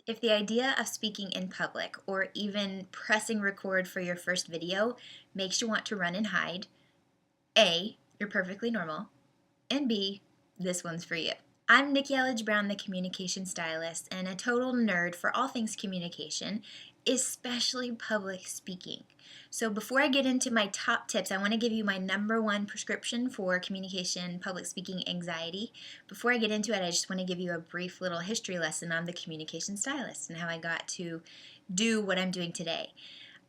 If the idea of speaking in public or even pressing record for your first video makes you want to run and hide, A, you're perfectly normal, and B, this one's for you. I'm Nikki Elledge Brown, the communication stylist, and a total nerd for all things communication, especially public speaking. So before I get into my top tips, I want to give you my #1 prescription for communication, public speaking anxiety. Before I get into it, I just want to give you a brief little history lesson on the communication stylist and how I got to do what I'm doing today.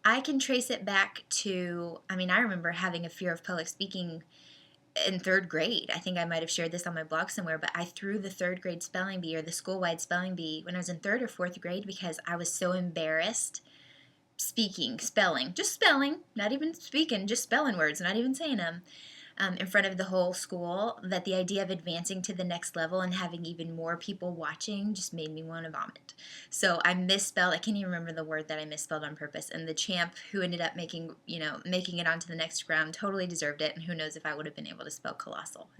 I can trace it back to, I remember having a fear of public speaking in third grade. I think I might have shared this on my blog somewhere, but I threw the third grade spelling bee or the school-wide spelling bee when I was in third or fourth grade because I was so embarrassed spelling, not even speaking, just spelling words, not even saying them, in front of the whole school, that the idea of advancing to the next level and having even more people watching just made me want to vomit. So I misspelled, I can't even remember the word that I misspelled on purpose, and the champ who ended up making it onto the next round totally deserved it, and who knows if I would have been able to spell colossal.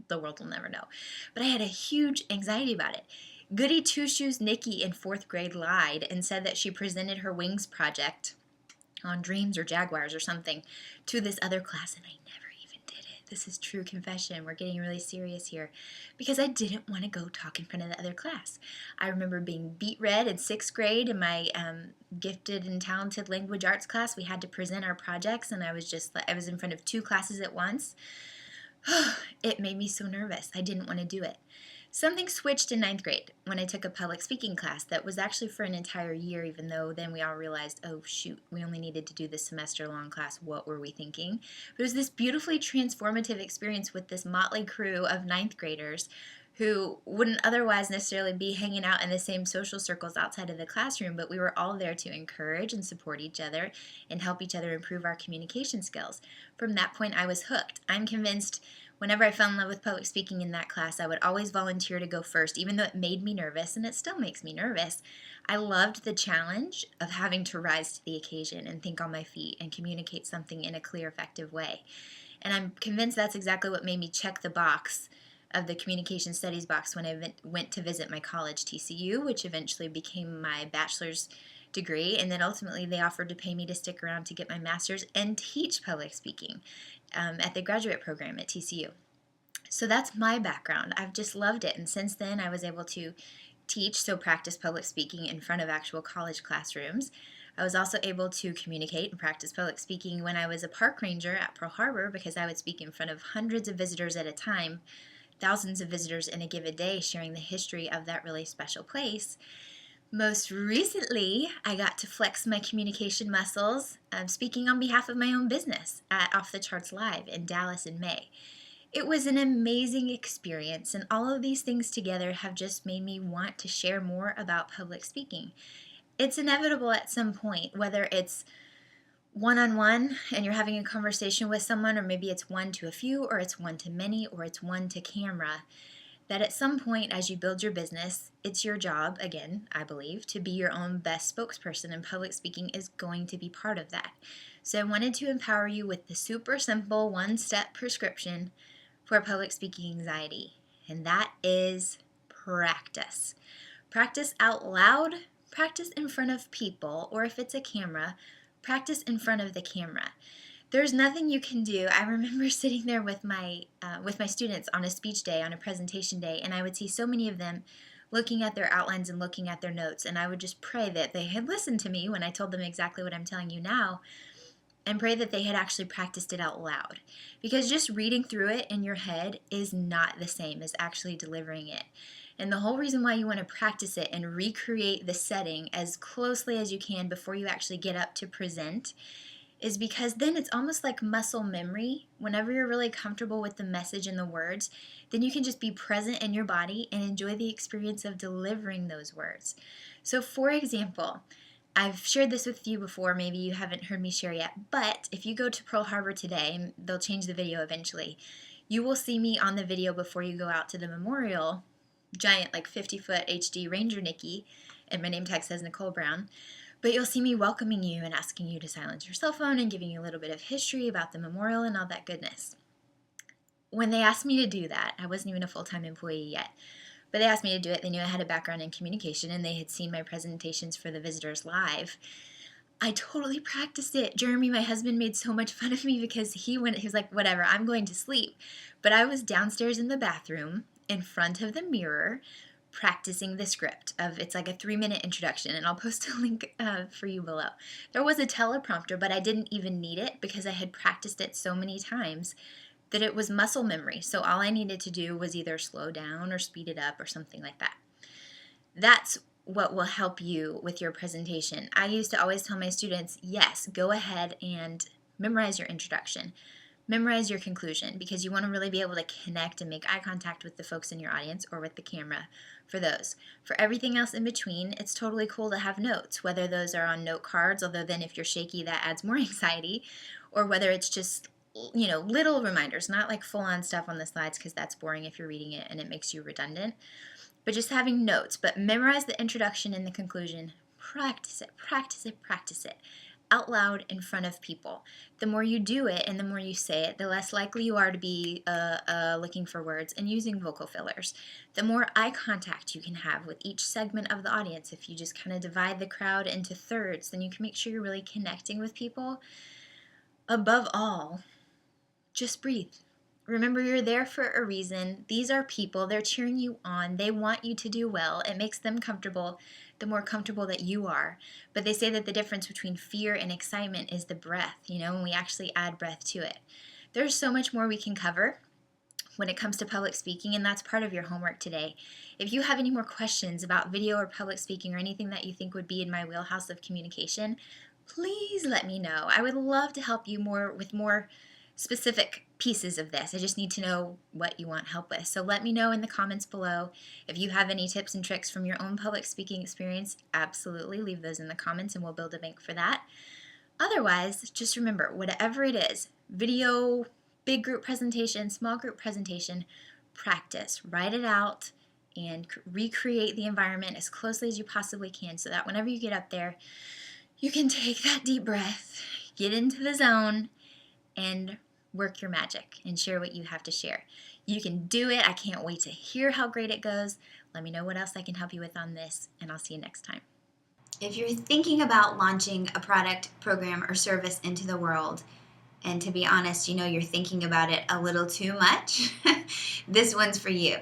The world will never know. But I had a huge anxiety about it. Goody Two-Shoes Nikki in fourth grade lied and said that she presented her wings project on dreams or jaguars or something to this other class, and I never even did it. This is true confession. We're getting really serious here because I didn't want to go talk in front of the other class. I remember being beet red in sixth grade in my gifted and talented language arts class. We had to present our projects, and I was in front of 2 classes at once. It made me so nervous. I didn't want to do it. Something switched in 9th grade when I took a public speaking class that was actually for an entire year, even though then we all realized, oh shoot, we only needed to do this semester-long class. What were we thinking? But it was this beautifully transformative experience with this motley crew of 9th graders who wouldn't otherwise necessarily be hanging out in the same social circles outside of the classroom, but we were all there to encourage and support each other and help each other improve our communication skills. From that point, I was hooked. I'm convinced whenever I fell in love with public speaking in that class, I would always volunteer to go first, even though it made me nervous, and it still makes me nervous. I loved the challenge of having to rise to the occasion and think on my feet and communicate something in a clear, effective way. And I'm convinced that's exactly what made me check the box of the communication studies box when I went to visit my college, TCU, which eventually became my bachelor's degree, and then ultimately they offered to pay me to stick around to get my master's and teach public speaking at the graduate program at TCU. So that's my background. I've just loved it, and since then I was able to teach, so practice public speaking in front of actual college classrooms. I was also able to communicate and practice public speaking when I was a park ranger at Pearl Harbor because I would speak in front of hundreds of visitors at a time, thousands of visitors in a given day, sharing the history of that really special place. Most recently, I got to flex my communication muscles speaking on behalf of my own business at Off the Charts Live in Dallas in May. It was an amazing experience, and all of these things together have just made me want to share more about public speaking. It's inevitable at some point, whether it's one-on-one and you're having a conversation with someone, or maybe it's one to a few, or it's one to many, or it's one to camera, that at some point as you build your business, it's your job, again, I believe, to be your own best spokesperson, and public speaking is going to be part of that. So I wanted to empower you with the super simple one-step prescription for public speaking anxiety, and that is practice. Practice out loud, practice in front of people, or if it's a camera, practice in front of the camera. There's nothing you can do. I remember sitting there with my students on a speech day, on a presentation day, and I would see so many of them looking at their outlines and looking at their notes, and I would just pray that they had listened to me when I told them exactly what I'm telling you now, and pray that they had actually practiced it out loud. Because just reading through it in your head is not the same as actually delivering it. And the whole reason why you want to practice it and recreate the setting as closely as you can before you actually get up to present is because then it's almost like muscle memory. Whenever you're really comfortable with the message and the words, then you can just be present in your body and enjoy the experience of delivering those words. So for example, I've shared this with you before, maybe you haven't heard me share yet, but if you go to Pearl Harbor today, and they'll change the video eventually, you will see me on the video before you go out to the memorial, giant like 50-foot HD Ranger Nikki, and my name tag says Nicole Brown. But you'll see me welcoming you and asking you to silence your cell phone and giving you a little bit of history about the memorial and all that goodness. When they asked me to do that, I wasn't even a full-time employee yet, But they asked me to do it. They knew I had a background in communication, and they had seen my presentations for the visitors live. I totally practiced it. Jeremy, my husband, made so much fun of me because he was like, whatever, I'm going to sleep. But I was downstairs in the bathroom in front of the mirror practicing the script of, it's like a 3-minute introduction, and I'll post a link for you below. There was a teleprompter, but I didn't even need it because I had practiced it so many times that it was muscle memory. So all I needed to do was either slow down or speed it up or something like that. That's what will help you with your presentation. I used to always tell my students, yes, go ahead and memorize your introduction. Memorize your conclusion, because you want to really be able to connect and make eye contact with the folks in your audience or with the camera for those. For everything else in between, it's totally cool to have notes, whether those are on note cards, although then if you're shaky, that adds more anxiety, or whether it's just, you know, little reminders, not like full-on stuff on the slides, because that's boring if you're reading it and it makes you redundant. But just having notes. But memorize the introduction and the conclusion. Practice it, practice it, practice it out loud in front of people. The more you do it and the more you say it, the less likely you are to be looking for words and using vocal fillers. The more eye contact you can have with each segment of the audience. If you just kind of divide the crowd into thirds, then you can make sure you're really connecting with people. Above all, just breathe. Remember, you're there for a reason. These are people. They're cheering you on. They want you to do well. It makes them comfortable, the more comfortable that you are. But they say that the difference between fear and excitement is the breath, you know, and we actually add breath to it. There's so much more we can cover when it comes to public speaking, and that's part of your homework today. If you have any more questions about video or public speaking or anything that you think would be in my wheelhouse of communication, please let me know. I would love to help you with more specific pieces of this. I just need to know what you want help with. So let me know in the comments below. If you have any tips and tricks from your own public speaking experience, absolutely leave those in the comments and we'll build a bank for that. Otherwise, just remember, whatever it is, video, big group presentation, small group presentation, practice. Write it out and recreate the environment as closely as you possibly can so that whenever you get up there, you can take that deep breath, get into the zone, and work your magic and share what you have to share. You can do it. I can't wait to hear how great it goes. Let me know what else I can help you with on this, and I'll see you next time. If you're thinking about launching a product, program, or service into the world, and to be honest, you know you're thinking about it a little too much, this one's for you.